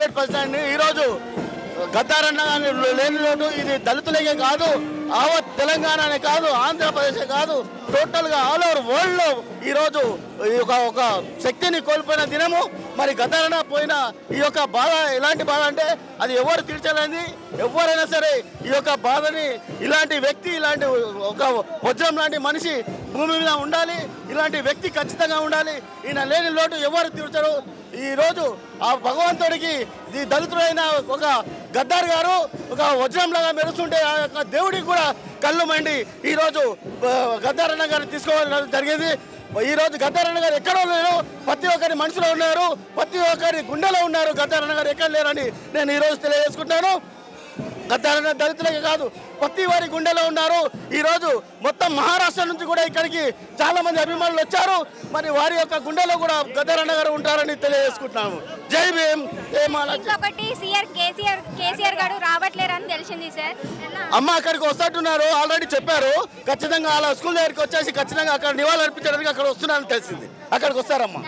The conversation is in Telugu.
100% ఈరోజు గద్దారన్న లేని లోటు ఇది దళితులకే కాదు, ఆవత్ తెలంగాణనే కాదు, ఆంధ్రప్రదేశే కాదు, టోటల్గా ఆల్ ఓవర్ వరల్డ్లో ఈరోజు ఒక శక్తిని కోల్పోయిన దినము. మరి గద్దారన్న పోయిన ఈ యొక్క బాధ ఎలాంటి బాధ అంటే అది ఎవరు తీర్చలేనిది. ఎవరైనా సరే ఈ యొక్క బాధని ఇలాంటి వ్యక్తి, ఇలాంటి ఒక వజ్రం లాంటి మనిషి భూమి మీద ఉండాలి. ఇలాంటి వ్యక్తి ఖచ్చితంగా ఉండాలి. ఈయన లేని లోటు ఎవరు తీర్చరు. ఈరోజు ఆ భగవంతుడికి ఈ దళితుడైన ఒక గద్దార్ గారు ఒక వజ్రంలాగా మెరుస్తుంటే ఆ యొక్క దేవుడికి కూడా కళ్ళు మండి ఈరోజు గద్దారన్న గారు తీసుకోవడం జరిగింది. ఈరోజు గద్దారన్న గారు ఎక్కడో లేరు, ప్రతి ఒక్కరి మనసులో ఉన్నారు, ప్రతి ఒక్కరి గుండెలో ఉన్నారు. గద్దారన్న గారు ఎక్కడ లేరని నేను ఈరోజు తెలియజేసుకుంటాను. గద్దారన్న దళితులకే కాదు, ప్రతి వారి గుండెలో ఉన్నారు. ఈరోజు మొత్తం మహారాష్ట్ర నుంచి కూడా ఇక్కడికి చాలా మంది అభిమానులు వచ్చారు. మరి వారి యొక్క గుండెలో కూడా గద్దారన్న గారు ఉంటారని తెలియజేసుకుంటున్నాము. జై భీమ్. కేసీఆర్ గారు రావట్లేరని తెలిసింది సార్. అమ్మ అక్కడికి వస్తున్నారు, ఆల్రెడీ చెప్పారు. ఖచ్చితంగా అలా స్కూల్ దగ్గరికి వచ్చేసి ఖచ్చితంగా అక్కడ నివాళులు అర్పించడానికి అక్కడ వస్తున్నారని తెలిసింది. అక్కడికి వస్తారమ్మా.